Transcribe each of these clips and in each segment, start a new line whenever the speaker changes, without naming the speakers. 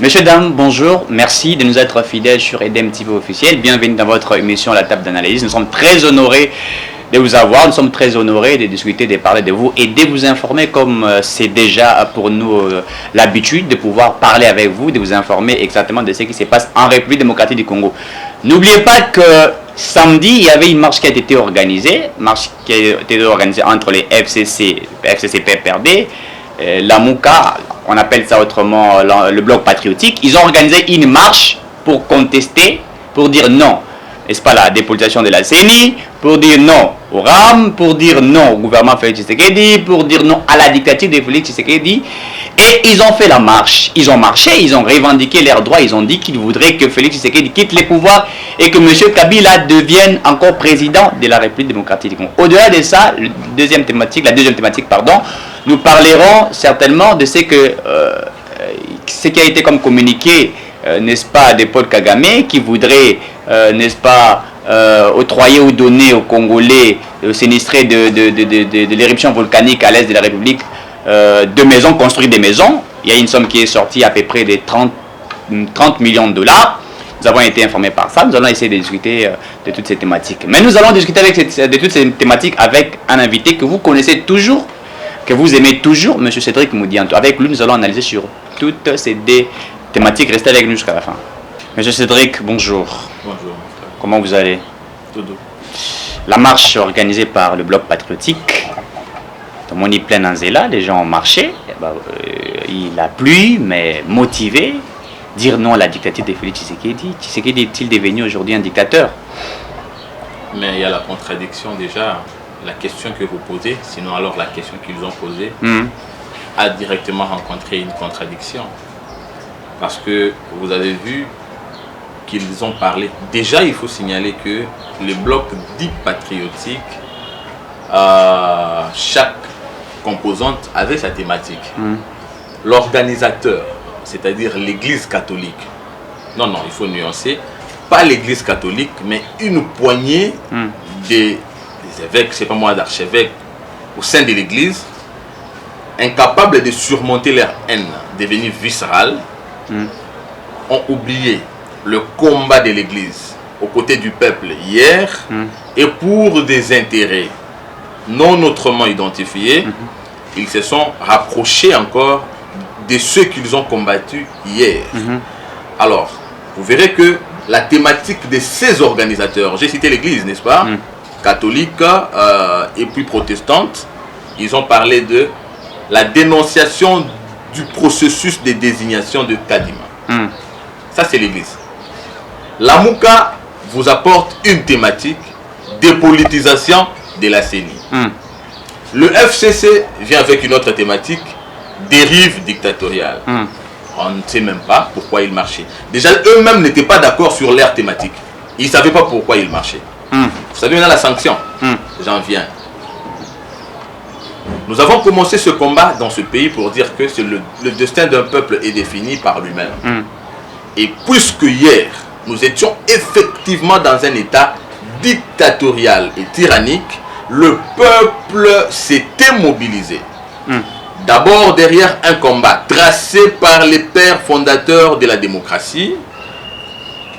Messieurs, dames, bonjour. Merci de nous être fidèles sur EDEM TV officiel. Bienvenue dans votre émission La Table d'analyse. Nous sommes très honorés de vous avoir. Nous sommes très honorés de discuter, de parler de vous et de vous informer comme c'est déjà pour nous l'habitude de pouvoir parler avec vous, de vous informer exactement de ce qui se passe en République démocratique du Congo. N'oubliez pas que samedi, il y avait une marche qui a été organisée, entre les FCC PPRD, la Mouka, on appelle ça autrement le bloc patriotique. Ils ont organisé une marche pour contester, pour dire non, n'est-ce pas, la dépolitisation de la CENI, pour dire non au RAM, pour dire non au gouvernement Félix Tshisekedi, pour dire non à la dictature de Félix Tshisekedi. Et ils ont fait la marche, ils ont marché, ils ont revendiqué leurs droits, ils ont dit qu'ils voudraient que Félix Tshisekedi quitte les pouvoirs et que M. Kabila devienne encore président de la République démocratique du Congo. Au-delà de ça, la deuxième thématique, nous parlerons certainement de ce qui a été comme communiqué, n'est-ce pas, de Paul Kagame, qui voudrait, n'est-ce pas, octroyer ou donner aux Congolais sinistrés de l'éruption volcanique à l'est de la République, de maisons, construire des maisons. Il y a une somme qui est sortie à peu près de 30 millions de dollars. Nous avons été informés par ça. Nous allons essayer de discuter de toutes ces thématiques. Mais nous allons discuter de toutes ces thématiques avec un invité que vous connaissez toujours, que vous aimez toujours, M. Cédric Moudianto. Avec lui, nous allons analyser sur toutes ces thématiques. Restez avec nous jusqu'à la fin. M. Cédric, bonjour.
Bonjour.
Comment vous allez?
Tout doux.
La marche organisée par le Bloc patriotique, dans mon plein Anzela, les gens ont marché. Il a plu, mais motivé. Dire non à la dictature de Félix Tshisekedi. Tshisekedi est-il devenu aujourd'hui un dictateur?
Mais il y a la contradiction déjà. La question que vous posez, sinon alors la question qu'ils ont posée, a directement rencontré une contradiction. Parce que vous avez vu qu'ils ont parlé. Déjà, il faut signaler que le bloc dit patriotique, chaque composante avait sa thématique. L'organisateur, c'est-à-dire l'Église catholique, non, il faut nuancer, pas l'Église catholique, mais une poignée des évêques, c'est pas moi, d'archevêques au sein de l'Église, incapables de surmonter leur haine devenue viscérale, ont oublié le combat de l'Église aux côtés du peuple hier, et pour des intérêts non autrement identifiés, ils se sont rapprochés encore de ceux qu'ils ont combattus hier. Alors, vous verrez que la thématique de ces organisateurs, j'ai cité l'Église, n'est-ce pas, catholique et puis protestante, ils ont parlé de la dénonciation du processus de désignation de Kadima. Ça, c'est l'Église. La Mouka vous apporte une thématique, dépolitisation de la CENI. Le FCC vient avec une autre thématique, dérive dictatoriale. On ne sait même pas pourquoi ils marchaient. Déjà, eux-mêmes n'étaient pas d'accord sur leur thématique. Ils ne savaient pas pourquoi ils marchaient. Vous savez maintenant la sanction. J'en viens. Nous avons commencé ce combat dans ce pays pour dire que le destin d'un peuple est défini par lui-même. Et puisque hier, nous étions effectivement dans un état dictatorial et tyrannique, le peuple s'était mobilisé. D'abord derrière un combat tracé par les pères fondateurs de la démocratie,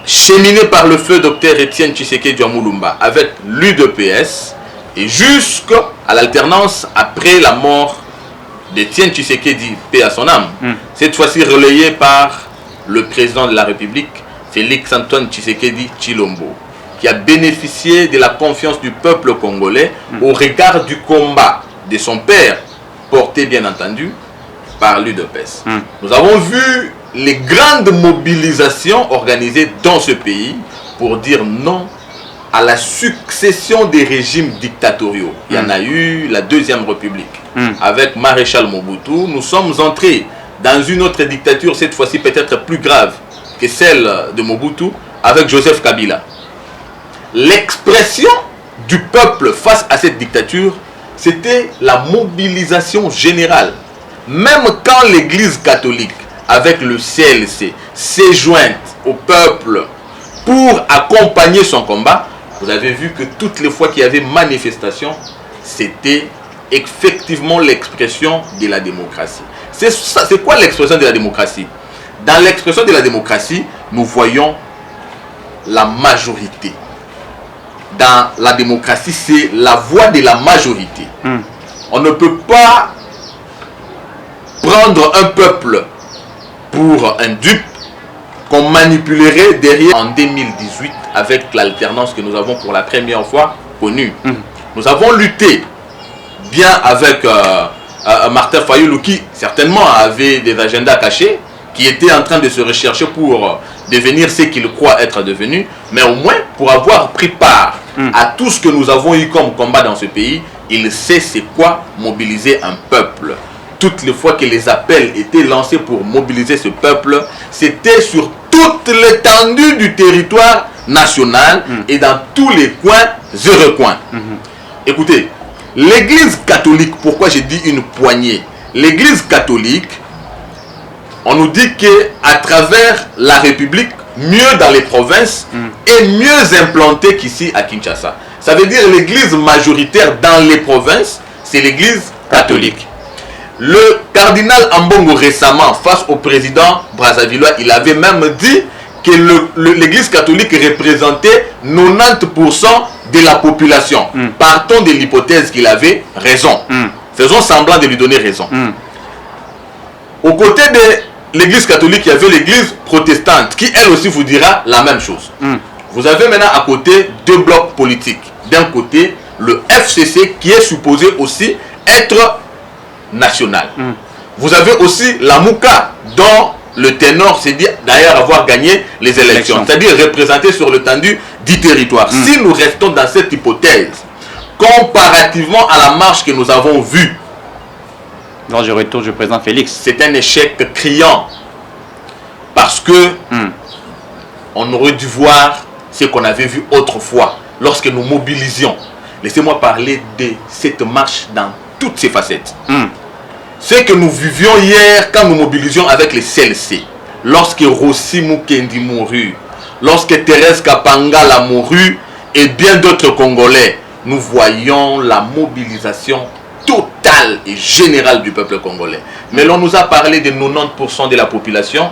cheminé par le feu Dr Étienne Tshisekedi Mulumba avec l'UDPS, et jusqu'à l'alternance après la mort d'Étienne Tshisekedi, paix à son âme, cette fois-ci relayé par le président de la République, Félix Antoine Tshisekedi Tshilombo, qui a bénéficié de la confiance du peuple congolais au regard du combat de son père, porté bien entendu par l'UDPS. Nous avons vu les grandes mobilisations organisées dans ce pays pour dire non à la succession des régimes dictatoriaux. Il y en a eu la Deuxième République avec Maréchal Mobutu. Nous sommes entrés dans une autre dictature, cette fois-ci peut-être plus grave que celle de Mobutu, avec Joseph Kabila. L'expression du peuple face à cette dictature, c'était la mobilisation générale. Même quand l'Église catholique, avec le CLC, s'est jointe au peuple pour accompagner son combat, vous avez vu que toutes les fois qu'il y avait manifestation, c'était effectivement l'expression de la démocratie. C'est quoi l'expression de la démocratie? Dans l'expression de la démocratie, nous voyons la majorité. Dans la démocratie, c'est la voix de la majorité. On ne peut pas prendre un peuple pour un dupe qu'on manipulerait derrière en 2018 avec l'alternance que nous avons pour la première fois connue. Nous avons lutté bien avec Martin Fayulu qui certainement avait des agendas cachés, qui était en train de se rechercher pour devenir ce qu'il croit être devenu, mais au moins pour avoir pris part à tout ce que nous avons eu comme combat dans ce pays, il sait c'est quoi mobiliser un peuple. Toutes les fois que les appels étaient lancés pour mobiliser ce peuple, c'était sur toute l'étendue du territoire national et dans tous les coins et recoins. Écoutez, l'Église catholique, pourquoi j'ai dit une poignée? L'Église catholique, on nous dit qu'à travers la République, mieux dans les provinces, est mieux implantée qu'ici à Kinshasa. Ça veut dire l'Église majoritaire dans les provinces, c'est l'Église catholique. Le cardinal Ambongo récemment, face au président Brazzavillois, il avait même dit que l'Église catholique représentait 90% de la population. Partons de l'hypothèse qu'il avait raison. Faisons semblant de lui donner raison. Au côté de l'Église catholique, il y avait l'Église protestante qui, elle aussi, vous dira la même chose. Vous avez maintenant à côté deux blocs politiques. D'un côté, le FCC qui est supposé aussi être national. Vous avez aussi la Mouka dont le ténor s'est dit d'ailleurs avoir gagné les élections, c'est-à-dire représenter sur l'étendue du territoire. Si nous restons dans cette hypothèse, comparativement à la marche que nous avons vue,
dans le retour du président Félix,
c'est un échec criant parce que on aurait dû voir ce qu'on avait vu autrefois lorsque nous mobilisions. Laissez-moi parler de cette marche dans toutes ses facettes. Ce que nous vivions hier quand nous mobilisions avec les CLC, lorsque Rossi Mukendi mourut, lorsque Thérèse Kapangala mourut et bien d'autres Congolais, nous voyons la mobilisation totale et générale du peuple congolais. Mais l'on nous a parlé de 90% de la population,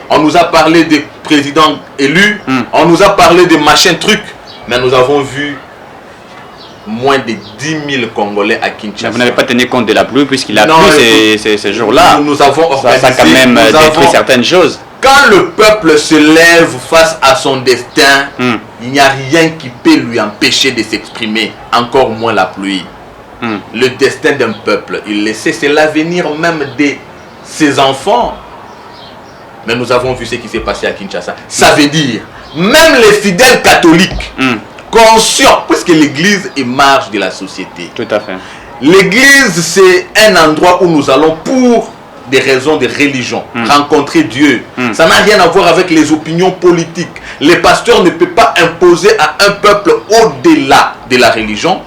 on nous a parlé des présidents élus, on nous a parlé de machin truc, mais nous avons vu moins de 10 000 Congolais à Kinshasa.
Mais vous n'avez pas tenu compte de la pluie puisqu'il a plu ces jours-là.
Nous avons organisé,
ça a quand même détruit certaines choses.
Quand le peuple se lève face à son destin, il n'y a rien qui peut lui empêcher de s'exprimer, encore moins la pluie. Le destin d'un peuple, il le sait, c'est l'avenir même de ses enfants. Mais nous avons vu ce qui s'est passé à Kinshasa. Ça veut dire, même les fidèles catholiques, conscients, puisque l'église est marge de la société.
Tout à fait.
L'église, c'est un endroit où nous allons pour des raisons de religion, rencontrer Dieu. Ça n'a rien à voir avec les opinions politiques. Les pasteurs ne peuvent pas imposer à un peuple au-delà de la religion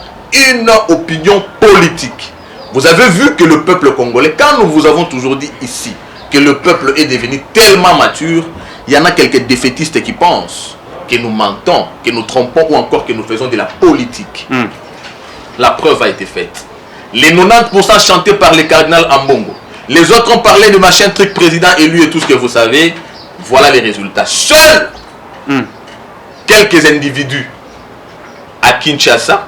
une opinion politique. Vous avez vu que le peuple congolais, quand nous vous avons toujours dit ici que le peuple est devenu tellement mature, il y en a quelques défaitistes qui pensent que nous mentons, que nous trompons ou encore que nous faisons de la politique. La preuve a été faite. Les 90% chantés par le cardinal Ambongo. Les autres ont parlé de machin truc président élu et tout ce que vous savez. Voilà les résultats. Seuls quelques individus à Kinshasa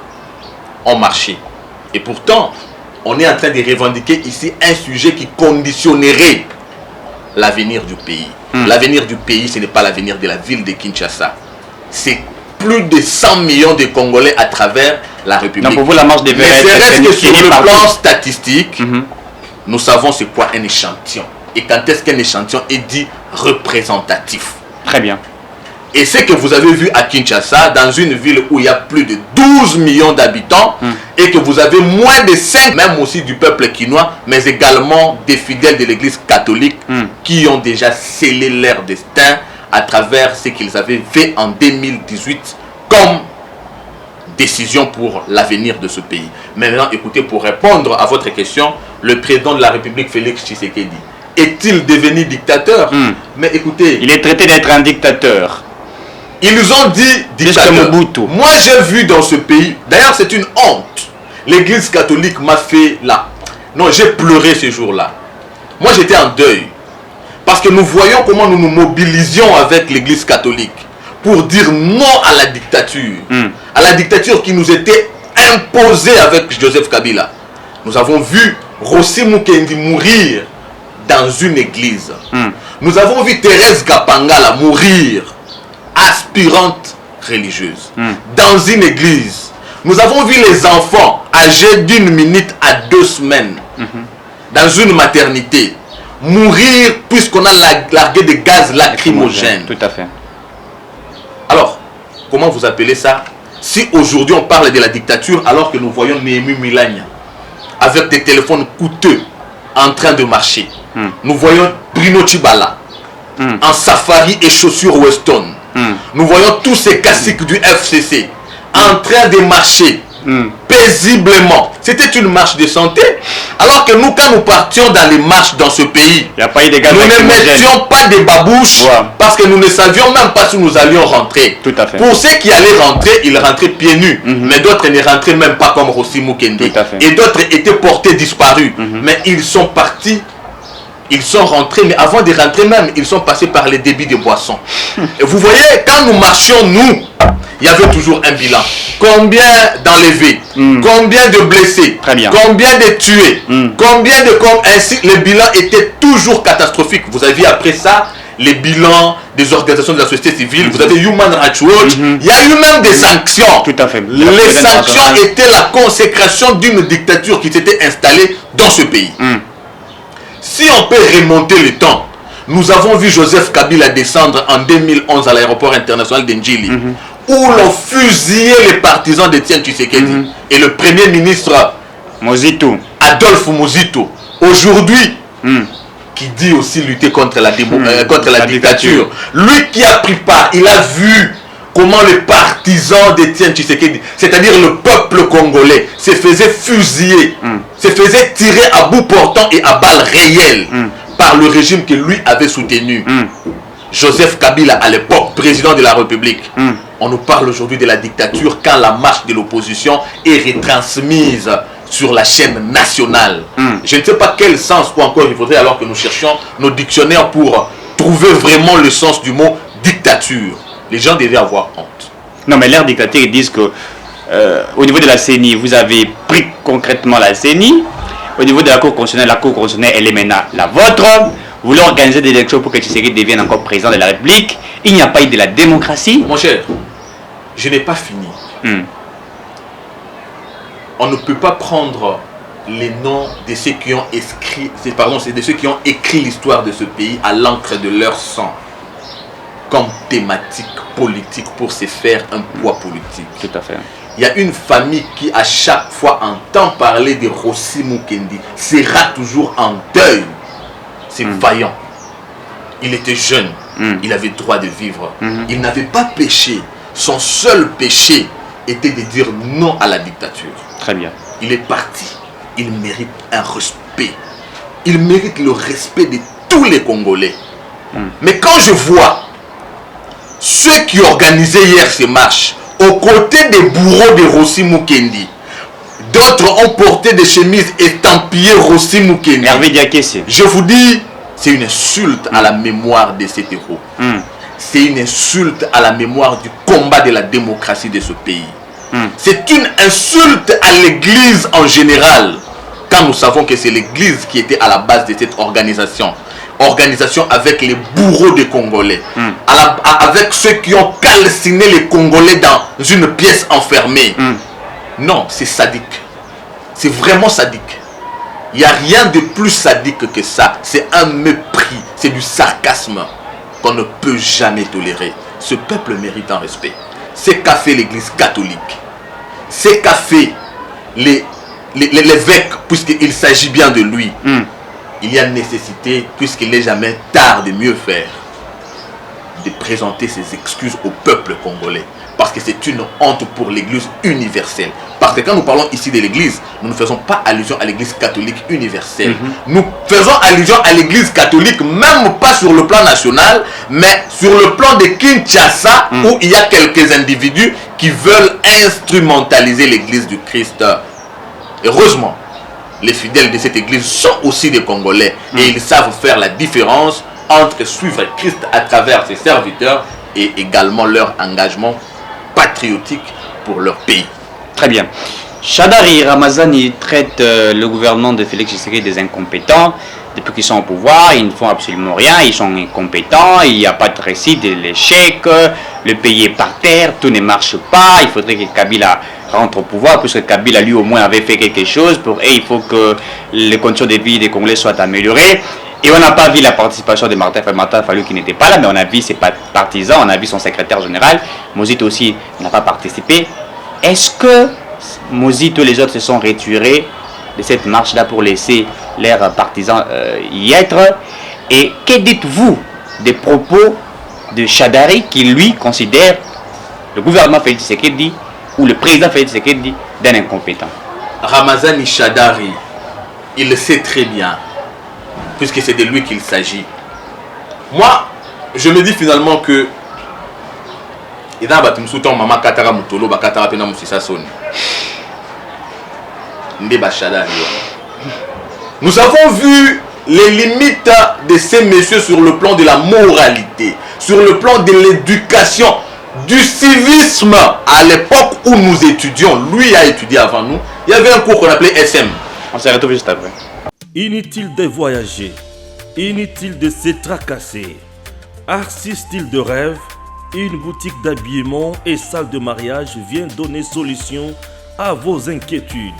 ont marché. Et pourtant, on est en train de revendiquer ici un sujet qui conditionnerait l'avenir du pays. L'avenir du pays, ce n'est pas l'avenir de la ville de Kinshasa. C'est plus de 100 millions de Congolais à travers la République.
Donc pour vous, la marche des verts,
c'est que sur le plan statistique, nous savons c'est quoi un échantillon. Et quand est-ce qu'un échantillon est dit représentatif?
Très bien.
Et ce que vous avez vu à Kinshasa, dans une ville où il y a plus de 12 millions d'habitants, et que vous avez moins de 5, même aussi du peuple quinois, mais également des fidèles de l'église catholique qui ont déjà scellé leur destin à travers ce qu'ils avaient fait en 2018 comme décision pour l'avenir de ce pays. Maintenant, écoutez, pour répondre à votre question, le président de la République, Félix Tshisekedi, est-il devenu dictateur? Mais écoutez...
Il est traité d'être un dictateur.
Ils ont dit dictateur. Moi, j'ai vu dans ce pays... D'ailleurs, c'est une honte. L'église catholique m'a fait là. Non, j'ai pleuré ce jour-là. Moi, j'étais en deuil. Parce que nous voyons comment nous nous mobilisions avec l'église catholique pour dire non à la dictature. À la dictature qui nous était imposée avec Joseph Kabila. Nous avons vu Rossi Mukendi mourir dans une église. Nous avons vu Thérèse Gapangala mourir, aspirante religieuse, dans une église. Nous avons vu les enfants âgés d'1 minute à 2 semaines, dans une maternité, mourir puisqu'on a largué des gaz lacrymogènes.
Tout à fait.
Alors, comment vous appelez ça? Si aujourd'hui on parle de la dictature alors que nous voyons Néhémie Milagna avec des téléphones coûteux en train de marcher. Nous voyons Bruno Tchibala en safari et chaussures Weston. Nous voyons tous ces caciques du FCC en train de marcher paisiblement. C'était une marche de santé. Alors que nous, quand nous partions dans les marches dans ce pays,
il y a pas eu de gaz
nous ne mettions pas des babouches parce que nous ne savions même pas si nous allions rentrer.
Tout à fait.
Pour ceux qui allaient rentrer, ils rentraient pieds nus. Mais d'autres ne rentraient même pas comme Rossi Mukendi.
Tout à fait.
Et d'autres étaient portés disparus. Mais ils sont partis. Ils sont rentrés, mais avant de rentrer même, ils sont passés par les débits de boissons. Et vous voyez, quand nous marchions, nous, il y avait toujours un bilan. Combien d'enlevés, combien de blessés, combien de tués, combien de... Ainsi, le bilan était toujours catastrophique. Vous aviez après ça les bilans des organisations de la société civile, vous avez Human Rights Watch, il y a eu même des sanctions.
Tout à fait.
Les sanctions étaient la consécration d'une dictature qui s'était installée dans ce pays. Si on peut remonter le temps, nous avons vu Joseph Kabila descendre en 2011 à l'aéroport international d'Ndjili, où l'on fusillait les partisans d'Etienne Tshisekedi et le premier ministre
Mozito,
Adolphe Mozito, aujourd'hui, qui dit aussi lutter contre la dictature. Lui qui a pris part, il a vu comment les partisans d'Etienne Tshisekedi, c'est-à-dire le peuple congolais, se faisaient fusiller, se faisaient tirer à bout portant et à balles réelles par le régime que lui avait soutenu. Joseph Kabila, à l'époque président de la République. On nous parle aujourd'hui de la dictature quand la marche de l'opposition est retransmise sur la chaîne nationale. Je ne sais pas quel sens ou encore il faudrait alors que nous cherchions nos dictionnaires pour trouver vraiment le sens du mot dictature. Les gens devaient avoir honte.
Non, mais l'ère dictature, ils disent que au niveau de la CENI, vous avez pris concrètement la CENI. Au niveau de la Cour constitutionnelle, elle est maintenant la vôtre. Vous voulez organiser des élections pour que Tshisekedi devienne encore président de la République. Il n'y a pas eu de la démocratie.
Mon cher, je n'ai pas fini. On ne peut pas prendre les noms de ceux qui ont écrit l'histoire de ce pays à l'encre de leur sang comme thématique politique pour se faire un poids politique.
Tout à fait.
Il y a une famille qui à chaque fois entend parler de Rossi Mukendi sera toujours en deuil. C'est vaillant. Il était jeune. Il avait droit de vivre. Il n'avait pas péché. Son seul péché était de dire non à la dictature.
Très bien.
Il est parti. Il mérite un respect. Il mérite le respect de tous les Congolais. Mais quand je vois ceux qui organisaient hier ces marches, aux côtés des bourreaux de Rossi Mukendi, d'autres ont porté des chemises estampillées Rossi Mukendi.
Hervé Diakessé.
Je vous dis, c'est une insulte à la mémoire de cet héros. C'est une insulte à la mémoire du combat de la démocratie de ce pays. C'est une insulte à l'Église en général, quand nous savons que c'est l'Église qui était à la base de cette organisation. Organisation avec les bourreaux des Congolais, avec ceux qui ont calciné les Congolais dans une pièce enfermée. Non, c'est sadique. C'est vraiment sadique. Il n'y a rien de plus sadique que ça. C'est un mépris, c'est du sarcasme qu'on ne peut jamais tolérer. Ce peuple mérite un respect. C'est qu'a fait l'Église catholique. C'est qu'a fait l'évêque, puisqu'il s'agit bien de lui. Il y a nécessité, puisqu'il n'est jamais tard de mieux faire, de présenter ses excuses au peuple congolais. Parce que c'est une honte pour l'Église universelle. Parce que quand nous parlons ici de l'Église, nous ne faisons pas allusion à l'Église catholique universelle. Nous faisons allusion à l'Église catholique, même pas sur le plan national, mais sur le plan de Kinshasa, où il y a quelques individus qui veulent instrumentaliser l'Église du Christ. Heureusement, les fidèles de cette église sont aussi des Congolais et ils savent faire la différence entre suivre Christ à travers ses serviteurs et également leur engagement patriotique pour leur pays.
Très bien. Shadari Ramazani traite le gouvernement de Félix Tshisekedi des incompétents. Depuis qu'ils sont au pouvoir, ils ne font absolument rien, ils sont incompétents, il n'y a pas de récit de l'échec, le pays est par terre, tout ne marche pas, il faudrait que Kabila rentre au pouvoir, puisque Kabila lui au moins avait fait quelque chose, et il faut que les conditions de vie des Congolais soient améliorées. Et on n'a pas vu la participation de Martin Fayulu qui n'était pas là, mais on a vu ses partisans, on a vu son secrétaire général, Mozito aussi n'a pas participé. Est-ce que Mozito et les autres se sont retirés de cette marche-là pour laisser leurs partisans y être? Et que dites-vous des propos de Shadari qui lui considère le gouvernement Félix Tshisekedi ou le président Félix Tshisekedi d'un incompétent?
Ramazani Shadari, il le sait très bien, puisque c'est de lui qu'il s'agit. Moi, je me dis finalement que nous avons vu les limites de ces messieurs sur le plan de la moralité, sur le plan de l'éducation, du civisme. À l'époque où nous étudions, lui a étudié avant nous, il y avait un cours qu'on appelait SM.
On se retrouve juste après.
Inutile de voyager, inutile de se tracasser. Arcis Style de Rêve, une boutique d'habillement et salle de mariage vient donner solution à vos inquiétudes.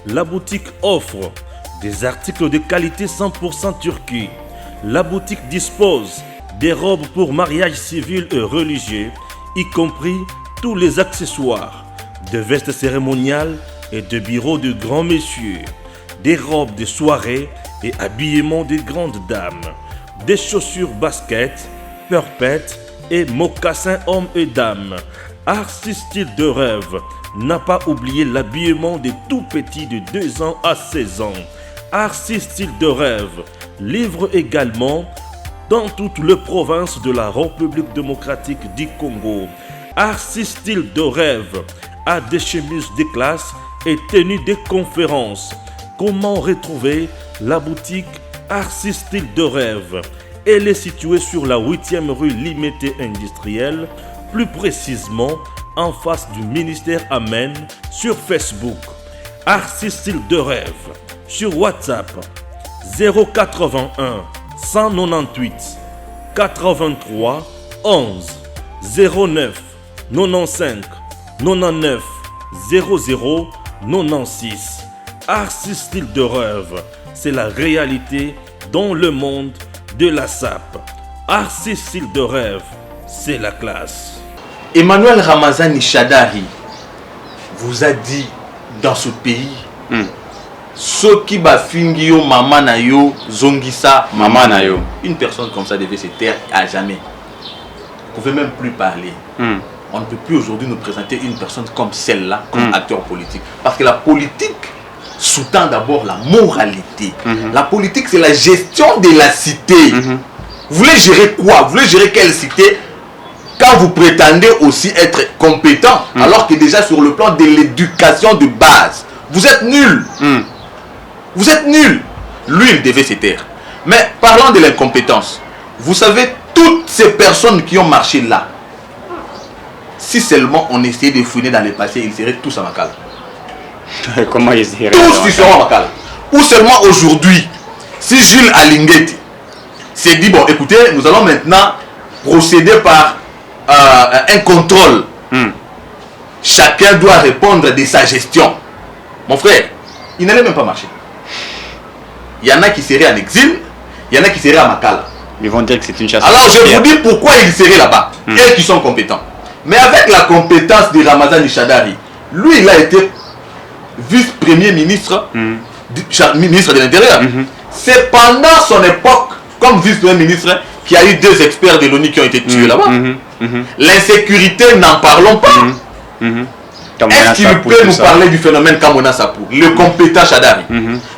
La boutique offre des articles de qualité 100% turquie. La boutique dispose des robes pour mariage civil et religieux, y compris tous les accessoires, de vestes cérémoniales et de bureaux de grands messieurs, des robes de soirée et habillement de grandes dames, des chaussures basket, perpètes et mocassins hommes et dames. Arcis Style de Rêve n'a pas oublié l'habillement des tout petits de 2 ans à 16 ans. Arcis Style de Rêve livre également dans toutes les provinces de la République démocratique du Congo. Arcis Style de Rêve a des chemises de classe et tenues de conférences. Comment retrouver la boutique Arcis Style de Rêve? Elle est située sur la 8e rue Limité Industrielle, plus précisément en face du ministère Amen, sur Facebook. Arcis Style de Rêve, sur WhatsApp 081 198 83 11 09 95 99 00 96. Arcis Style de Rêve, c'est la réalité dans le monde de la SAP. Arcis Style de Rêve, c'est la classe.
Emmanuel Ramazani Shadari vous a dit dans ce pays, ceux qui bafingi yo mama na yo zongisa mama na yo. Une personne comme ça devait se taire à jamais. Vous ne pouvez même plus parler. On ne peut plus aujourd'hui nous présenter une personne comme celle-là, comme acteur politique. Parce que la politique sous-tend d'abord la moralité. La politique, c'est la gestion de la cité. Vous voulez gérer quoi? Vous voulez gérer quelle cité quand vous prétendez aussi être compétent, alors que déjà sur le plan de l'éducation de base, vous êtes nul. Vous êtes nul. Lui, il devait se taire. Mais parlant de l'incompétence, vous savez, toutes ces personnes qui ont marché là, si seulement on essayait de fouiner dans le passé, ils seraient tous à Makala.
Comment ils seraient?
Tous ils seront à Makala. Ou seulement aujourd'hui, si Jules Alingeti s'est dit, bon, écoutez, nous allons maintenant procéder par un contrôle. Chacun doit répondre de sa gestion. Mon frère, il n'allait même pas marcher. Il y en a qui seraient en exil, il y en a qui seraient à Makala.
Ils vont dire que c'est une chasse.
Alors je vous dis pourquoi ils seraient là-bas. Eux qui sont compétents. Mais avec la compétence de Ramazani Shadari, lui il a été vice-premier ministre, ministre de l'Intérieur. C'est pendant son époque, comme vice-premier ministre, qu'il y a eu 2 experts de l'ONU qui ont été tués là-bas. L'insécurité, n'en parlons pas. Est-ce qu'il peut nous parler du phénomène Kamona Sapou, le compétent Shadari?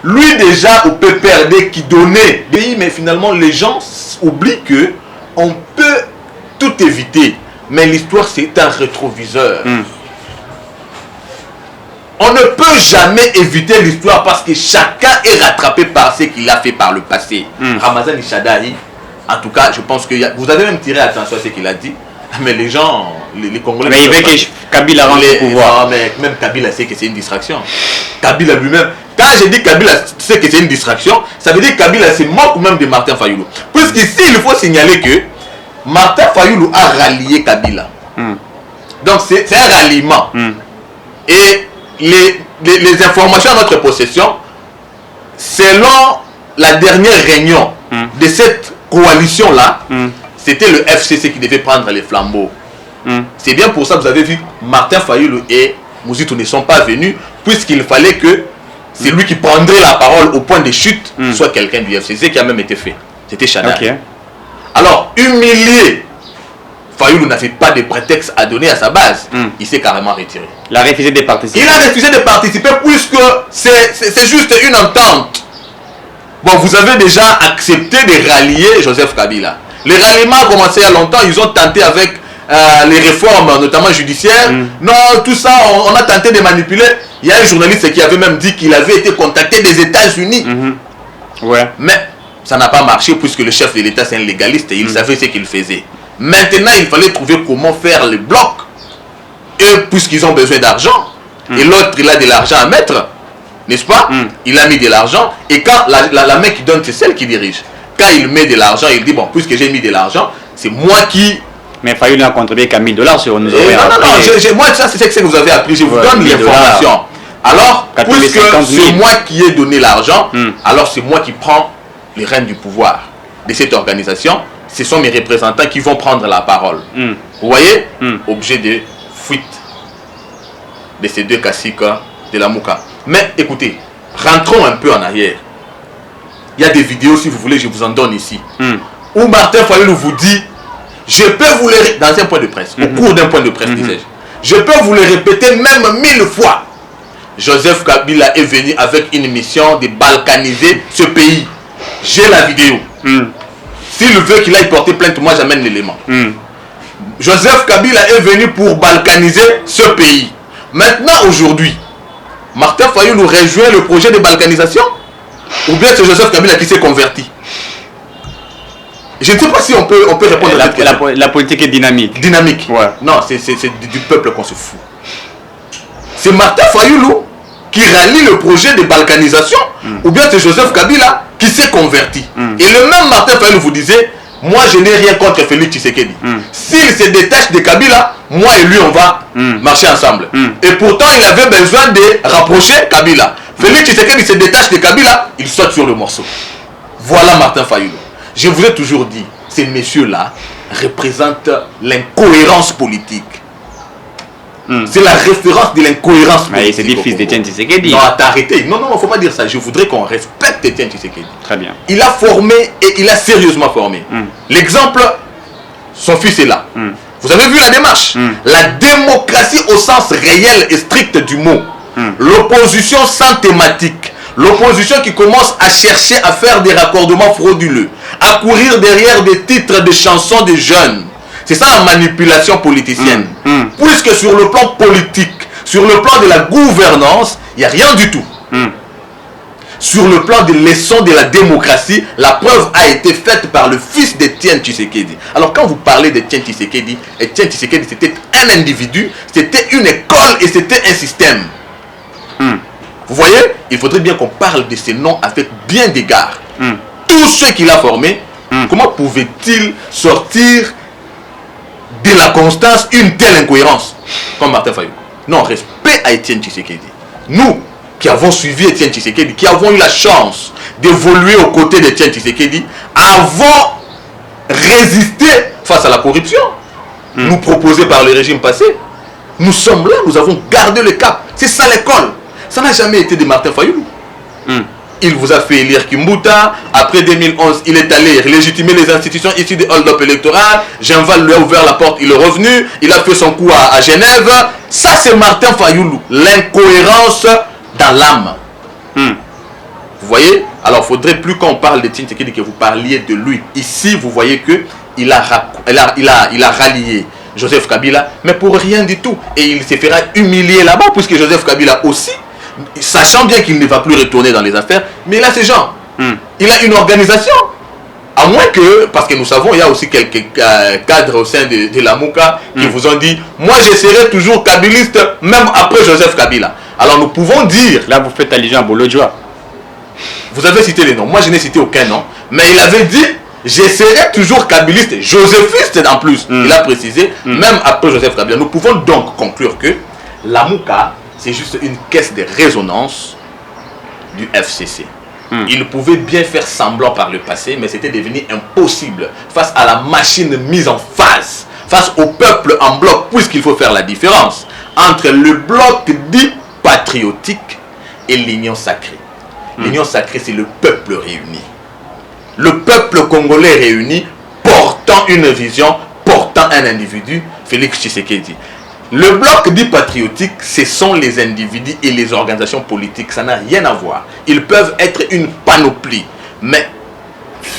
Lui déjà au PPRD qui donnait des pays, mais finalement les gens oublient que on peut tout éviter, mais l'histoire c'est un rétroviseur. On ne peut jamais éviter l'histoire parce que chacun est rattrapé par ce qu'il a fait par le passé. Ramazani Shadari En tout cas, je pense que vous avez même tiré attention à ce qu'il a dit. Mais les gens, les Congolais...
Mais il veut que Kabila rentre au pouvoir.
Non, mais même Kabila sait que c'est une distraction. Kabila lui-même... Quand j'ai dit Kabila sait que c'est une distraction, ça veut dire que Kabila se moque même de Martin Fayoulou. Puisqu'ici, il faut signaler que Martin Fayoulou a rallié Kabila. Donc c'est un ralliement. Et les informations à notre possession, selon la dernière réunion de cette coalition-là, c'était le FCC qui devait prendre les flambeaux. C'est bien pour ça que vous avez vu Martin Fayoulou et Mouzitou ne sont pas venus, puisqu'il fallait que c'est lui qui prendrait la parole au point de chute, soit quelqu'un du FCC qui a même été fait. C'était Chanel.
Okay.
Alors, humilié, Fayoulou n'avait pas de prétexte à donner à sa base. Il s'est carrément retiré.
Il a refusé de participer.
Il a refusé de participer puisque c'est juste une entente. Bon, vous avez déjà accepté de rallier Joseph Kabila. Le ralliement a commencé il y a longtemps. Ils ont tenté avec les réformes, notamment judiciaires. Non, tout ça, on a tenté de manipuler. Il y a un journaliste qui avait même dit qu'il avait été contacté des États-Unis.
Ouais.
Mais ça n'a pas marché puisque le chef de l'État, c'est un légaliste et il savait ce qu'il faisait. Maintenant, il fallait trouver comment faire les blocs. Et puisqu'ils ont besoin d'argent, et l'autre, il a de l'argent à mettre, n'est-ce pas? Il a mis de l'argent. Et quand la main qui donne, c'est celle qui dirige. Quand il met de l'argent, il dit, bon, puisque j'ai mis de l'argent, c'est moi qui...
Mais Fayoulou a contribué qu'à 1000 $, sur nous.
Non, moi, ça, c'est ce que vous avez appris. Je vous donne l'information. Alors, puisque c'est moi qui ai donné l'argent, alors c'est moi qui prends les rênes du pouvoir de cette organisation. Ce sont mes représentants qui vont prendre la parole. Vous voyez, objet de fuite de ces deux caciques de la Mouka. Mais écoutez, rentrons un peu en arrière. Il y a des vidéos, si vous voulez, je vous en donne ici. Où Martin Fayoulou vous dit, je peux vous les... Dans un point de presse, au cours d'un point de presse, disais-je. Je peux vous le répéter même 1000 fois. Joseph Kabila est venu avec une mission de balkaniser ce pays. J'ai la vidéo. S'il veut qu'il aille porter plainte, moi j'amène l'élément. Joseph Kabila est venu pour balkaniser ce pays. Maintenant, aujourd'hui, Martin Fayoulou rejoint le projet de balkanisation? Ou bien c'est Joseph Kabila qui s'est converti? Je ne sais pas si on peut répondre à cette question.
La politique est dynamique.
Dynamique.
Ouais.
Non, c'est du peuple qu'on se fout. C'est Martin Fayoulou qui rallie le projet de balkanisation, ou bien c'est Joseph Kabila qui s'est converti. Et le même Martin Fayoulou vous disait, moi je n'ai rien contre Félix Tshisekedi. S'il se détache de Kabila, moi et lui on va marcher ensemble. Et pourtant il avait besoin de rapprocher Kabila. Félix Tshisekedi se détache de Kabila, il saute sur le morceau. Voilà Martin Fayoulou. Je vous ai toujours dit, ces messieurs-là représentent l'incohérence politique. C'est la référence de l'incohérence politique.
Mais c'est des fils d'Etienne Tshisekedi.
Non, arrêtez. Non, il ne faut pas dire ça. Je voudrais qu'on respecte Etienne Tshisekedi.
Très bien.
Il a formé et il a sérieusement formé. L'exemple, son fils est là. Vous avez vu la démarche? La démocratie au sens réel et strict du mot. L'opposition sans thématique. L'opposition qui commence à chercher à faire des raccordements frauduleux, à courir derrière des titres de chansons de jeunes. C'est ça la manipulation politicienne. Puisque sur le plan politique, sur le plan de la gouvernance, il n'y a rien du tout. Sur le plan des leçons de la démocratie, la preuve a été faite par le fils d'Etienne Tshisekedi. Alors quand vous parlez d'Etienne Tshisekedi, Etienne Tshisekedi c'était un individu, c'était une école et c'était un système. Vous voyez, il faudrait bien qu'on parle de ces noms avec bien d'égard. Tous ceux qu'il a formés, comment pouvait-il sortir de la constance une telle incohérence comme Martin Fayoulou? Non, respect à Etienne Tshisekedi. Nous qui avons suivi Etienne Tshisekedi, qui avons eu la chance d'évoluer aux côtés d'Etienne Tshisekedi, avons résisté face à la corruption nous proposée par le régime passé. Nous sommes là, nous avons gardé le cap. C'est ça l'école. Ça n'a jamais été de Martin Fayoulou. Il vous a fait élire Kimbuta. Après 2011, il est allé légitimer les institutions issues des hold-up électorales. Jean-Val lui a ouvert la porte, il est revenu. Il a fait son coup à Genève. Ça, c'est Martin Fayoulou. L'incohérence dans l'âme. Vous voyez? Alors, il ne faudrait plus qu'on parle de Tshisekedi que vous parliez de lui. Ici, vous voyez qu'il a rallié Joseph Kabila, mais pour rien du tout. Et il se fera humilier là-bas, puisque Joseph Kabila aussi, sachant bien qu'il ne va plus retourner dans les affaires, mais il a ces gens. Il a une organisation. À moins que, parce que nous savons, il y a aussi quelques cadres au sein de la Mouka qui vous ont dit, moi je serai toujours kabiliste même après Joseph Kabila. Alors nous pouvons dire...
Là vous faites allusion à Bolodjoa.
Vous avez cité les noms, moi je n'ai cité aucun nom, mais il avait dit, je serai toujours kabiliste, joséphiste en plus. Il a précisé, même après Joseph Kabila. Nous pouvons donc conclure que la Mouka, c'est juste une caisse de résonance du FCC. Il pouvait bien faire semblant par le passé, mais c'était devenu impossible face à la machine mise en phase, face au peuple en bloc, puisqu'il faut faire la différence entre le bloc dit patriotique et l'union sacrée. L'union sacrée, c'est le peuple réuni. Le peuple congolais réuni, portant une vision, portant un individu, Félix Tshisekedi. Le bloc dit patriotique, ce sont les individus et les organisations politiques. Ça n'a rien à voir. Ils peuvent être une panoplie, mais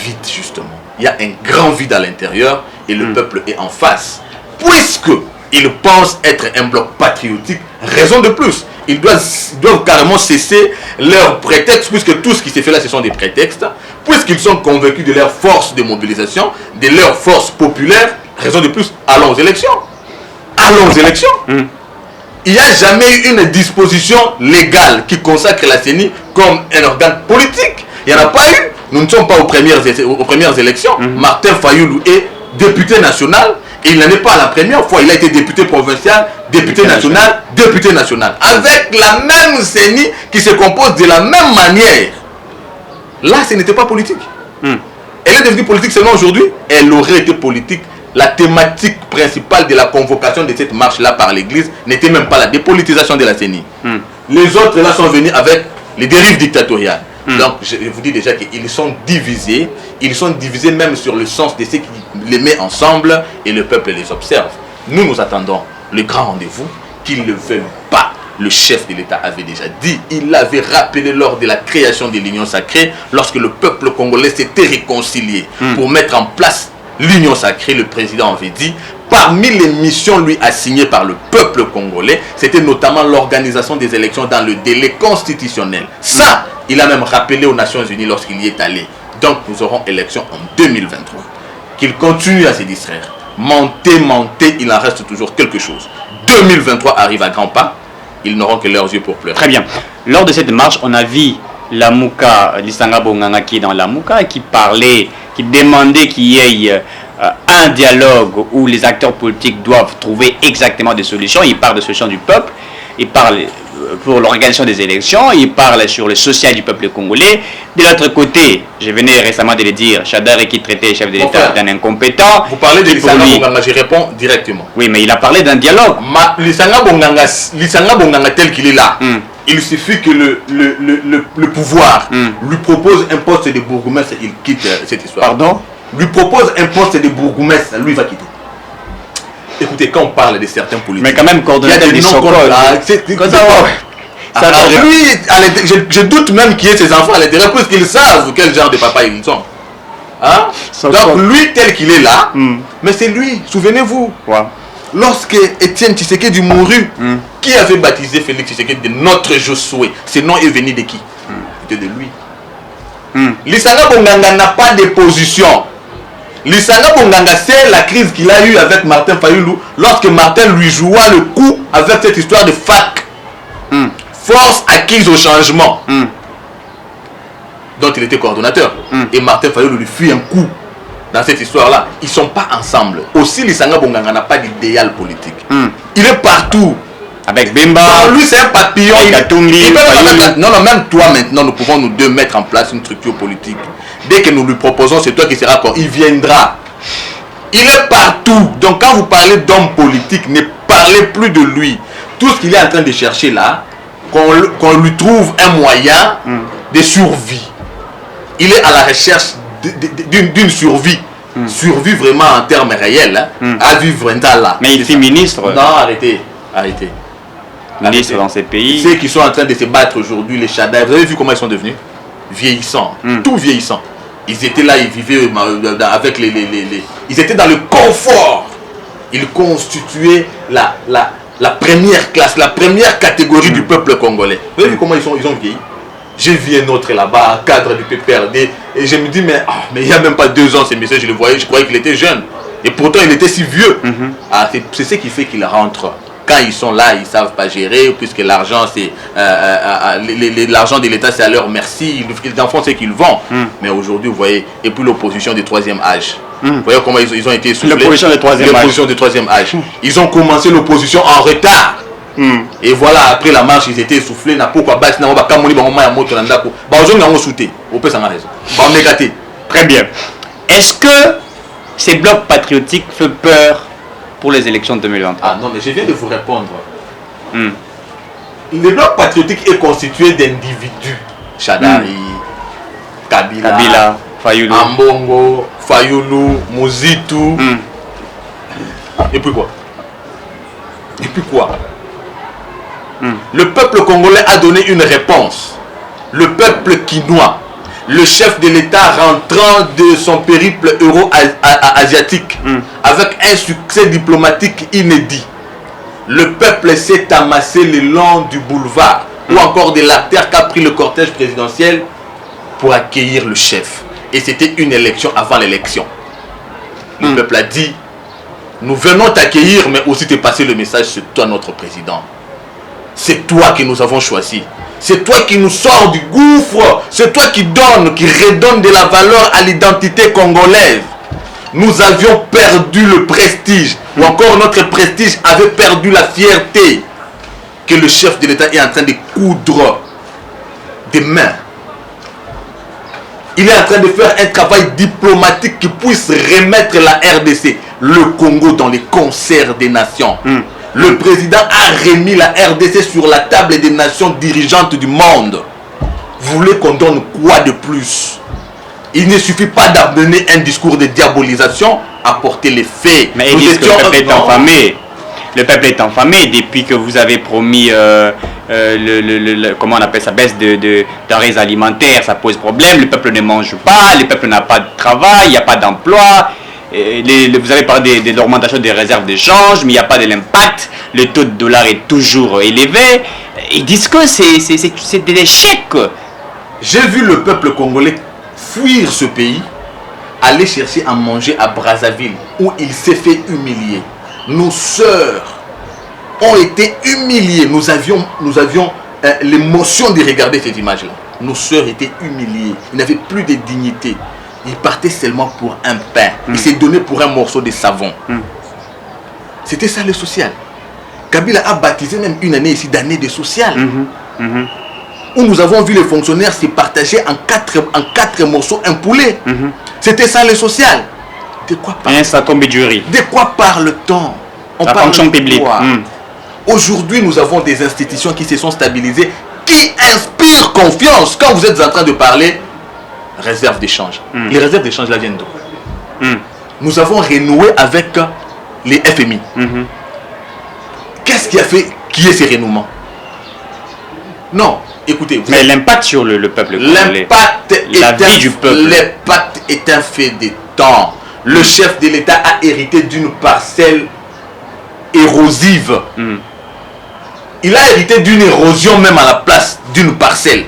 vide justement. Il y a un grand vide à l'intérieur et le peuple est en face. Puisque ils pensent être un bloc patriotique, raison de plus. Ils doivent carrément cesser leurs prétextes, puisque tout ce qui s'est fait là, ce sont des prétextes. Puisqu'ils sont convaincus de leur force de mobilisation, de leur force populaire, raison de plus, allons aux élections. Allons aux élections. Il n'y a jamais eu une disposition légale qui consacre la CENI comme un organe politique. Il n'y en a pas eu. Nous ne sommes pas aux premières élections. Martin Fayoulou est député national et il n'en est pas à la première fois. Il a été député provincial, député national, député national. Avec la même CENI qui se compose de la même manière. Là, ce n'était pas politique. Elle est devenue politique seulement aujourd'hui. Elle aurait été politique. La thématique principale de la convocation de cette marche-là par l'Église n'était même pas la dépolitisation de la CENI. Les autres là sont venus avec les dérives dictatoriales. Donc je vous dis déjà qu'ils sont divisés. Ils sont divisés même sur le sens de ce qui les met ensemble et le peuple les observe. Nous attendons le grand rendez-vous, qu'ils ne veulent pas. Le chef de l'État avait déjà dit, il l'avait rappelé lors de la création de l'Union sacrée, lorsque le peuple congolais s'était réconcilié pour mettre en place l'Union sacrée. Le président avait dit, parmi les missions lui assignées par le peuple congolais, c'était notamment l'organisation des élections dans le délai constitutionnel. Ça, il a même rappelé aux Nations Unies lorsqu'il y est allé. Donc nous aurons élection en 2023. Qu'il continue à se distraire. Monter, il en reste toujours quelque chose. 2023 arrive à grands pas. Ils n'auront que leurs yeux pour pleurer.
Très bien. Lors de cette marche, on a vu la Mouka, Lisanga Bonganga qui est dans la Mouka, qui parlait, qui demandait qu'il y ait un dialogue où les acteurs politiques doivent trouver exactement des solutions. Il parle de solutions du peuple, il parle pour l'organisation des élections, il parle sur le social du peuple congolais. De l'autre côté, je venais récemment de le dire, Chadari qui traitait le chef de l'État d'un incompétent.
Vous parlez de Lisanga Bonganga, je réponds directement.
Oui, mais il a parlé d'un dialogue.
Lisanga Bonganga tel qu'il est là, il suffit que le pouvoir lui propose un poste de bourgmestre, il quitte cette histoire.
Pardon?
Lui propose un poste de bourgmestre, lui va quitter. Écoutez, quand on parle de certains politiques,
mais quand même coordonnateur des Sokol.
Je doute même qu'il y ait ses enfants à l'intérieur, puisqu'ils savent quel genre de papa ils sont. Hein? Donc lui tel qu'il est là, mais c'est lui, souvenez-vous. Lorsque Étienne Tshisekedi mourut, qui avait baptisé Félix Tshisekedi de notre Josué? Ce nom est venu de qui? C'était de lui. Lisanga Bonganga n'a pas de position. Lisanga Bonganga, c'est la crise qu'il a eue avec Martin Fayoulou lorsque Martin lui joua le coup avec cette histoire de FAC. Force acquise au changement. Dont il était coordonnateur. Et Martin Fayoulou lui fit un coup dans cette histoire-là. Ils ne sont pas ensemble. Aussi, Lisanga Bonganga n'a pas d'idéal politique. Il est partout.
Avec Bemba.
Non, lui, c'est un papillon. Non, même toi maintenant, nous pouvons nous deux mettre en place une structure politique. Dès que nous lui proposons, c'est toi qui seras quoi. Il viendra. Il est partout. Donc, quand vous parlez d'homme politique, ne parlez plus de lui. Tout ce qu'il est en train de chercher là, qu'on lui trouve un moyen de survie. Il est à la recherche d'une survie. Survie vraiment en termes réels. À vivre là.
Mais il fait ministre.
Non, arrêtez.
Ministre dans ces pays.
Ceux qui sont en train de se battre aujourd'hui, les Chadai, vous avez vu comment ils sont devenus? Vieillissants, tout vieillissants. Ils étaient là, ils vivaient avec ils étaient dans le confort. Ils constituaient la première classe, la première catégorie du peuple congolais. Vous avez vu comment ils ont vieilli? J'ai vu un autre là-bas, cadre du PPRD, et je me dis, mais il n'y a même pas 2 ans, ce monsieur, je le voyais, je croyais qu'il était jeune. Et pourtant, il était si vieux. C'est ce qui fait qu'il rentre. Quand ils sont là, ils ne savent pas gérer, puisque l'argent, c'est l'argent de l'État, c'est à leur merci. Ils en font ce qu'ils vont. Mais aujourd'hui, vous voyez, et puis l'opposition du 3e âge. Vous voyez comment ils ont été soufflés.
L'opposition du 3e
âge. Ils ont commencé l'opposition en retard. Et voilà, après la marche, ils étaient essoufflés.
Très bien. Est-ce que ces blocs patriotiques font peur pour les élections de 2023?
Ah non, mais je viens de vous répondre. Le bloc patriotique est constitué d'individus. Chadari, Kabila,
Fayoulou,
Ambongo, Fayoulou, Mouzitou. Et puis quoi? Le peuple congolais a donné une réponse. Le peuple quinois, le chef de l'État rentrant de son périple euro-asiatique avec un succès diplomatique inédit. Le peuple s'est amassé le long du boulevard ou encore de l'artère qu'a pris le cortège présidentiel pour accueillir le chef. Et c'était une élection avant l'élection. Le peuple a dit, nous venons t'accueillir, mais aussi te passer le message, c'est toi notre président. C'est toi que nous avons choisi. C'est toi qui nous sors du gouffre. C'est toi qui donne, qui redonne de la valeur à l'identité congolaise. Nous avions perdu le prestige. Ou encore notre prestige avait perdu la fierté que le chef de l'État est en train de coudre des mains. Il est en train de faire un travail diplomatique qui puisse remettre la RDC, le Congo, dans les concerts des nations. Le président a remis la RDC sur la table des nations dirigeantes du monde. Vous voulez qu'on donne quoi de plus? Il ne suffit pas d'amener un discours de diabolisation, apporter les faits.
Mais ils disent que le peuple est enflammé. Le peuple est enflammé depuis que vous avez promis, comment on appelle ça, baisse de denrées alimentaires, ça pose problème. Le peuple ne mange pas, le peuple n'a pas de travail, il n'y a pas d'emploi. Vous avez parlé de l'augmentation des réserves de change, mais il n'y a pas de l'impact. Le taux de dollar est toujours élevé. Ils disent que c'est des échecs.
J'ai vu le peuple congolais fuir ce pays, aller chercher à manger à Brazzaville, où il s'est fait humilier. Nos sœurs ont été humiliées. Nous avions l'émotion de regarder cette image-là. Nos sœurs étaient humiliées. Ils n'avaient plus de dignité. Ils partaient seulement pour un pain. Ils s'est donné pour un morceau de savon. C'était ça le social. Kabila a baptisé même une année ici d'année de social. Où nous avons vu les fonctionnaires se partager en quatre morceaux un poulet. C'était ça le social. De quoi parle-t-on?
La fonction publique.
Aujourd'hui, nous avons des institutions qui se sont stabilisées, qui inspirent confiance. Quand vous êtes en train de parler, réserve d'échange. Les réserves d'échange là viennent d'où? Nous avons renoué avec les FMI. Qu'est-ce qui a fait qu'il y ait ces renouements? Non, écoutez.
Mais l'impact sur le peuple congolais,
l'impact est un fait de temps. Le chef de l'État a hérité d'une parcelle érosive. Il a hérité d'une érosion même à la place d'une parcelle.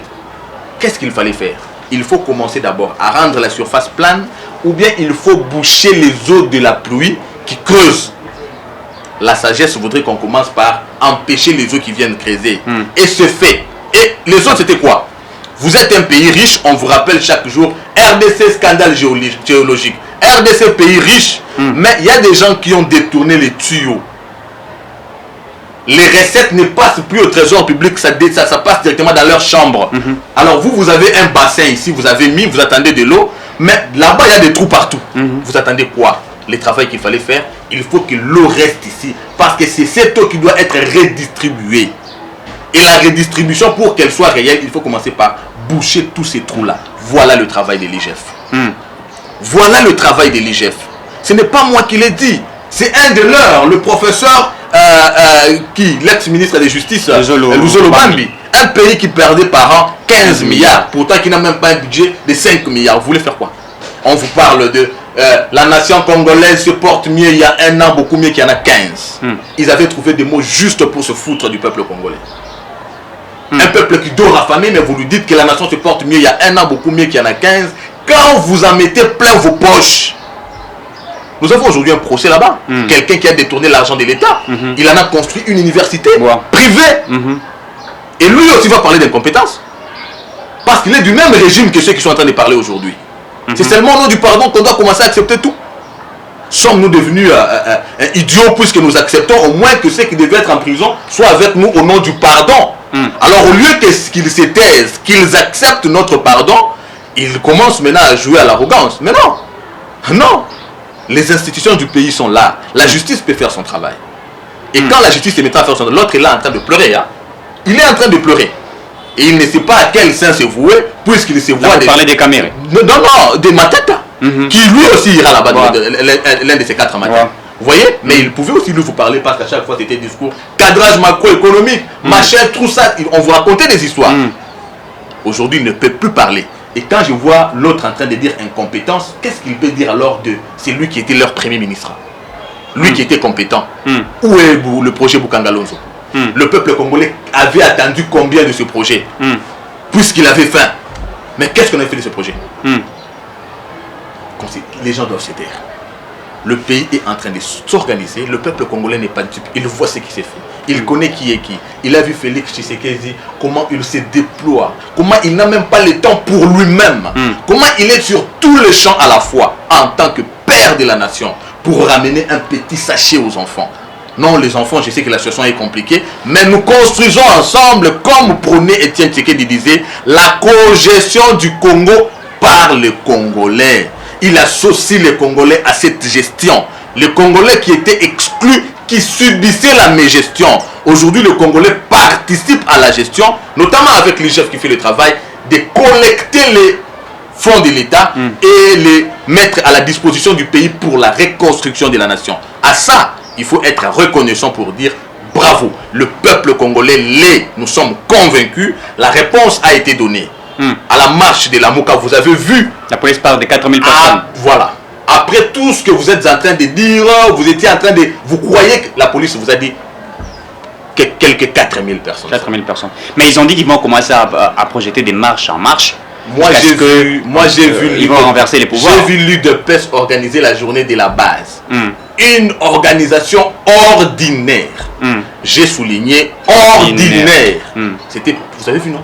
Qu'est-ce qu'il fallait faire? Il faut commencer d'abord à rendre la surface plane, ou bien il faut boucher les eaux de la pluie qui creusent. La sagesse voudrait qu'on commence par empêcher les eaux qui viennent creuser. Et ce fait. Et les autres, c'était quoi? Vous êtes un pays riche, on vous rappelle chaque jour, RDC scandale géologique. RDC pays riche, mais il y a des gens qui ont détourné les tuyaux. Les recettes ne passent plus au trésor public, ça passe directement dans leur chambre. Alors vous avez un bassin ici, vous avez mis, vous attendez de l'eau, mais là-bas il y a des trous partout. Vous attendez quoi? Le travail qu'il fallait faire, il faut que l'eau reste ici, parce que c'est cette eau qui doit être redistribuée. Et la redistribution, pour qu'elle soit réelle, il faut commencer par boucher tous ces trous-là. Voilà le travail de l'IGF. Voilà le travail de l'IGF. Ce n'est pas moi qui l'ai dit. C'est un de leurs, le professeur, l'ex-ministre de la Justice, Luzolo Bambi. Un pays qui perdait par an 15 milliards. Pourtant, qui n'a même pas un budget de 5 milliards. Vous voulez faire quoi? On vous parle de la nation congolaise se porte mieux il y a un an, beaucoup mieux qu'il y en a 15. Ils avaient trouvé des mots justes pour se foutre du peuple congolais. Un peuple qui dort affamé, mais vous lui dites que la nation se porte mieux il y a un an, beaucoup mieux qu'il y en a 15. Quand vous en mettez plein vos poches, nous avons aujourd'hui un procès là-bas. Quelqu'un qui a détourné l'argent de l'État, il en a construit une université privée. Et lui aussi va parler d'incompétence. Parce qu'il est du même régime que ceux qui sont en train de parler aujourd'hui. C'est seulement au nom du pardon qu'on doit commencer à accepter tout. Sommes-nous devenus idiots puisque nous acceptons au moins que ceux qui devaient être en prison soient avec nous au nom du pardon. Alors au lieu qu'ils se taisent, qu'ils acceptent notre pardon, ils commencent maintenant à jouer à l'arrogance. Mais non, non. Les institutions du pays sont là. La justice peut faire son travail. Et quand la justice se met à faire son travail, l'autre est là en train de pleurer. Hein? Il est en train de pleurer. Et il ne sait pas à quel sein se vouer, puisqu'il se voit...
Vous parlez des caméras.
Non, des Matata. Qui lui aussi ira là-bas, l'un de ces 4 matins. Vous voyez? Mais il pouvait aussi lui vous parler parce qu'à chaque fois c'était discours cadrage macroéconomique, machin, tout ça. On vous racontait des histoires. Aujourd'hui, il ne peut plus parler. Et quand je vois l'autre en train de dire incompétence, qu'est-ce qu'il peut dire alors de... C'est lui qui était leur premier ministre. Lui qui était compétent. Où est le projet Boukangalonzo? Le peuple congolais avait attendu combien de ce projet? Puisqu'il avait faim. Mais qu'est-ce qu'on a fait de ce projet? Les gens doivent se taire. Le pays est en train de s'organiser. Le peuple congolais n'est pas dupe. Il voit ce qui s'est fait. Il connaît qui est qui. Il a vu Félix Tshisekedi, comment il se déploie. Comment il n'a même pas le temps pour lui-même. Comment il est sur tous les champs à la fois, en tant que père de la nation, pour ramener un petit sachet aux enfants. Non, les enfants, je sais que la situation est compliquée, mais nous construisons ensemble, comme prônait Étienne Tshisekedi disait, la cogestion du Congo par les Congolais. Il associe les Congolais à cette gestion. Les Congolais qui étaient exclus, qui subissaient la mégestion. Aujourd'hui, le Congolais participe à la gestion, notamment avec l'IGF qui fait le travail de collecter les fonds de l'État et les mettre à la disposition du pays pour la reconstruction de la nation. À ça, il faut être reconnaissant pour dire bravo. Le peuple congolais l'est. Nous sommes convaincus. La réponse a été donnée. À la marche de la Mouka, vous avez vu.
La police parle de 4000 personnes.
Voilà. Après tout ce que vous êtes en train de dire, vous étiez en train de... Vous croyez que la police vous a dit que quelques 4000 personnes.
4000 personnes. Mais ils ont dit qu'ils vont commencer à projeter des marches en marche.
Moi j'ai vu
ils vont renverser les pouvoirs.
J'ai vu l'UDPS organiser la journée de la base. Une organisation ordinaire. J'ai souligné ordinaire. C'était, vous avez vu non?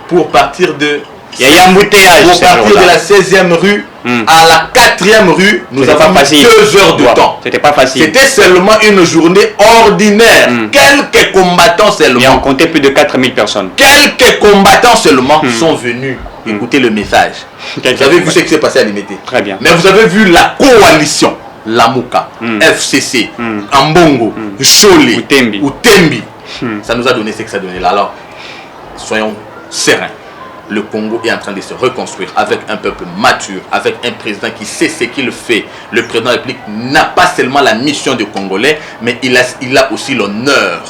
Pour partir de...
Il y a un embouteillage.
Pour partir de la 16e rue à la 4e rue, nous avons mis 2 heures de temps.
C'était pas facile.
C'était seulement une journée ordinaire. Quelques combattants seulement.
Et on comptait plus de 4000 personnes.
Quelques combattants seulement sont venus écouter le message. Vous avez vu ce qui s'est passé à Limité.
Très bien.
Mais vous avez vu la coalition. Lamuka, FCC, Ambongo, Chole, Utembi. Ça nous a donné ce que ça a donné là. Alors, soyons sereins. Le Congo est en train de se reconstruire avec un peuple mature, avec un président qui sait ce qu'il fait. Le président de la République n'a pas seulement la mission de Congolais, mais il a aussi l'honneur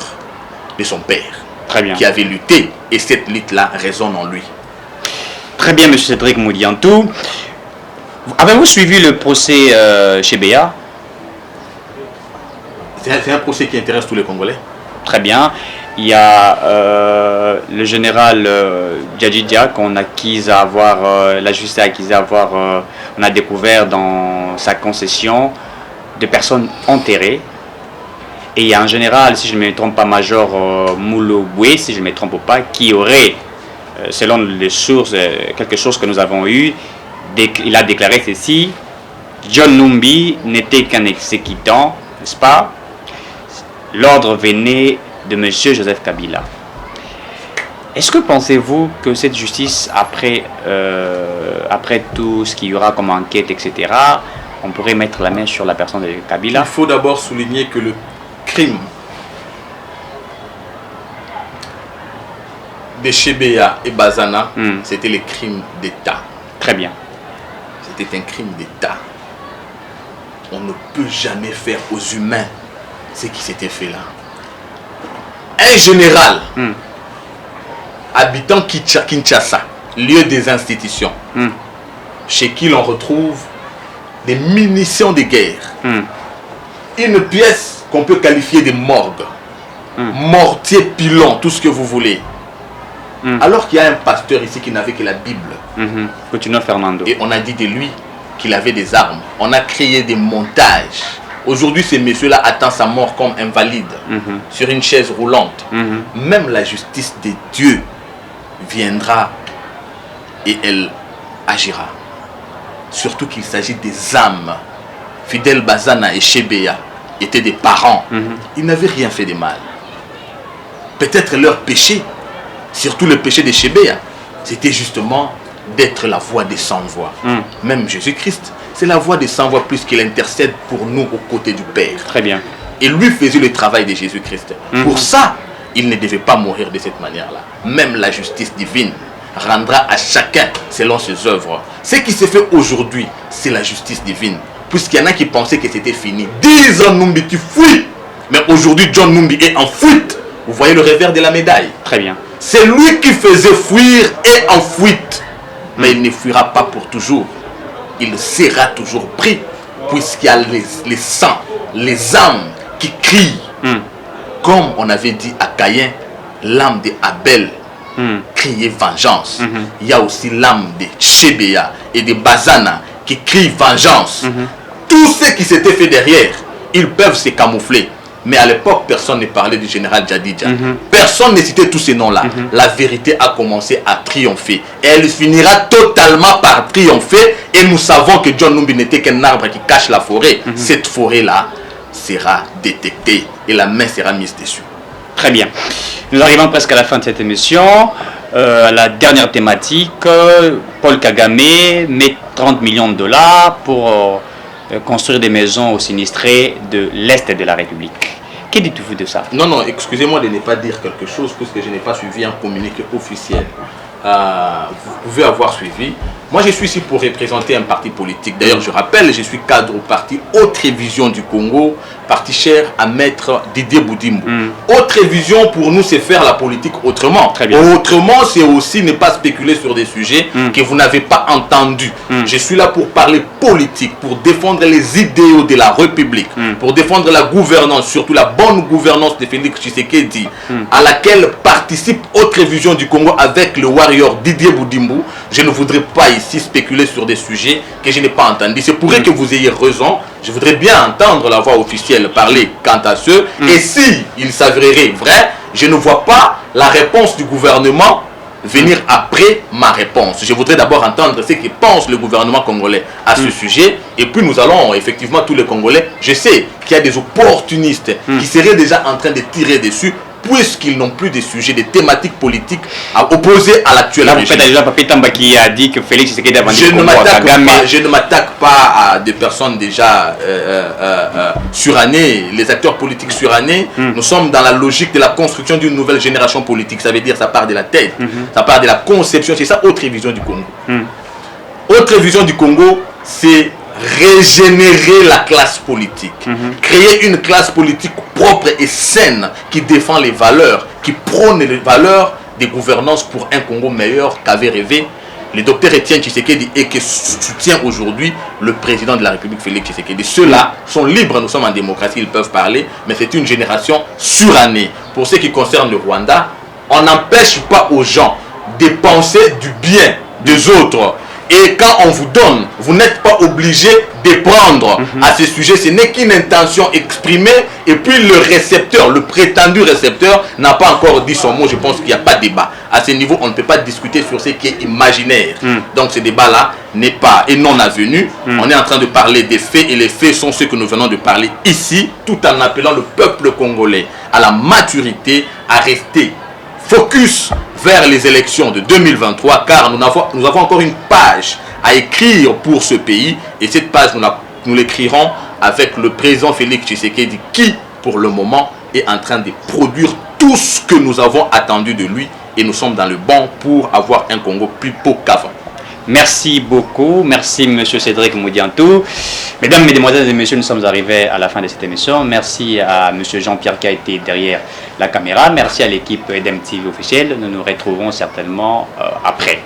de son père.
Très bien.
Qui avait lutté, et cette lutte-là résonne en lui.
Très bien, M. Cédric Moudiantou. Avez-vous suivi le procès chez Béa?
C'est un procès qui intéresse tous les Congolais.
Très bien. Il y a le général Djadjidia qu'on acquise à avoir, la justice a acquis à avoir, on a découvert dans sa concession de personnes enterrées. Et il y a un général, si je ne me trompe pas, Major Mouloboué, si je ne me trompe pas, qui aurait, selon les sources, quelques sources que nous avons eues, il a déclaré ceci: John Numbi n'était qu'un exécutant, n'est-ce pas? L'ordre venait de M. Joseph Kabila. Est-ce que pensez-vous que cette justice, après tout ce qu'il y aura comme enquête, etc., on pourrait mettre la main sur la personne de Kabila?
Il faut d'abord souligner que le crime de Chebeya et Bazana, c'était le crime d'État.
Très bien.
C'était un crime d'État. On ne peut jamais faire aux humains ce qui s'était fait là. Un général habitant Kinshasa, lieu des institutions, chez qui l'on retrouve des munitions de guerre, une pièce qu'on peut qualifier de morgue, mortier pilon, tout ce que vous voulez, Alors qu'il y a un pasteur ici qui n'avait que la Bible.
Continuons Fernando.
Et on a dit de lui qu'il avait des armes. On a créé des montages. Aujourd'hui, ce monsieur-là attend sa mort comme invalide, sur une chaise roulante. Même la justice de Dieu viendra et elle agira. Surtout qu'il s'agit des âmes. Fidel Bazana et Chebeya étaient des parents. Ils n'avaient rien fait de mal. Peut-être leur péché, surtout le péché de Chebeya, c'était justement d'être la voix des sans-voix. Même Jésus-Christ, c'est la voix des sans-voix puisqu'il intercède pour nous aux côtés du Père.
Très bien.
Et lui faisait le travail de Jésus-Christ. Pour ça, il ne devait pas mourir de cette manière-là. Même la justice divine rendra à chacun selon ses œuvres. Ce qui se fait aujourd'hui, c'est la justice divine. Puisqu'il y en a qui pensaient que c'était fini. 10 ans Numbi, tu fuis. Mais aujourd'hui, John Numbi est en fuite. Vous voyez le revers de la médaille.
Très bien.
C'est lui qui faisait fuir et en fuite. Mais il ne fuira pas pour toujours. Il sera toujours pris. Puisqu'il y a les sangs, les âmes qui crient. Comme on avait dit à Caïn, l'âme d'Abel criait vengeance. Il y a aussi l'âme de Chebeya et de Bazana qui crient vengeance. Tous ceux qui s'étaient fait derrière, ils peuvent se camoufler. Mais à l'époque, personne ne parlait du général Djadidja. Personne ne citait tous ces noms-là. La vérité a commencé à triompher. Et elle finira totalement par triompher. Et nous savons que John Numbi n'était qu'un arbre qui cache la forêt. Cette forêt-là sera détectée et la main sera mise dessus.
Très bien. Nous arrivons presque à la fin de cette émission. La dernière thématique, Paul Kagame met 30 millions de dollars pour construire des maisons aux sinistrés de l'Est de la République. Que dites-vous de ça?
Non, excusez-moi de ne pas dire quelque chose puisque je n'ai pas suivi un communiqué officiel. Vous pouvez avoir suivi. Moi, je suis ici pour représenter un parti politique. D'ailleurs, je rappelle, je suis cadre au parti Autre Vision du Congo, parti cher à maître Didier Boudimbo. Autre Vision, pour nous, c'est faire la politique autrement.
Très bien.
Autrement, c'est aussi ne pas spéculer sur des sujets que vous n'avez pas entendus. Je suis là pour parler politique, pour défendre les idéaux de la République, pour défendre la gouvernance, surtout la bonne gouvernance de Félix Tshisekedi, à laquelle participe Autre Vision du Congo avec le warrior Didier Boudimbo. Je ne voudrais pas ici spéculer sur des sujets que je n'ai pas entendus. C'est pour que vous ayez raison. Je voudrais bien entendre la voix officielle parler quant à ce. Et si il s'avérerait vrai, je ne vois pas la réponse du gouvernement venir après ma réponse. Je voudrais d'abord entendre ce que pense le gouvernement congolais à ce sujet. Et puis nous allons effectivement, tous les Congolais, je sais qu'il y a des opportunistes qui seraient déjà en train de tirer dessus puisqu'ils n'ont plus de sujets, des thématiques politiques à opposer à l'actuel régime.
Déjà, Papi Tamba qui a dit que Félix Tshisekedi a vendu
je ne m'attaque pas à des personnes déjà surannées, les acteurs politiques surannés. Nous sommes dans la logique de la construction d'une nouvelle génération politique. Ça veut dire ça part de la tête, ça part de la conception. C'est ça, Autre Vision du Congo. Autre Vision du Congo, c'est régénérer la classe politique, créer une classe politique propre et saine qui défend les valeurs, qui prône les valeurs des gouvernances pour un Congo meilleur qu'avait rêvé le docteur Etienne Tshisekedi et que soutient aujourd'hui le président de la République Félix Tshisekedi. Ceux-là sont libres, nous sommes en démocratie, ils peuvent parler, mais c'est une génération surannée. Pour ce qui concerne le Rwanda, on n'empêche pas aux gens de penser du bien des autres. Et quand on vous donne, vous n'êtes pas obligé de prendre à ce sujet. Ce n'est qu'une intention exprimée. Et puis le récepteur, le prétendu récepteur, n'a pas encore dit son mot. Je pense qu'il n'y a pas de débat. À ce niveau, on ne peut pas discuter sur ce qui est imaginaire. Donc ce débat-là n'est pas et non avenu. On est en train de parler des faits. Et les faits sont ceux que nous venons de parler ici. Tout en appelant le peuple congolais à la maturité, à rester focus vers les élections de 2023, car nous avons encore une page à écrire pour ce pays, et cette page nous l'écrirons avec le président Félix Tshisekedi qui pour le moment est en train de produire tout ce que nous avons attendu de lui, et nous sommes dans le banc pour avoir un Congo plus beau qu'avant.
Merci beaucoup, merci M. Cédric Moudiantou. Mesdames, Mesdemoiselles et Messieurs, nous sommes arrivés à la fin de cette émission. Merci à M. Jean-Pierre qui a été derrière la caméra. Merci à l'équipe EDEM TV officielle. Nous nous retrouvons certainement après.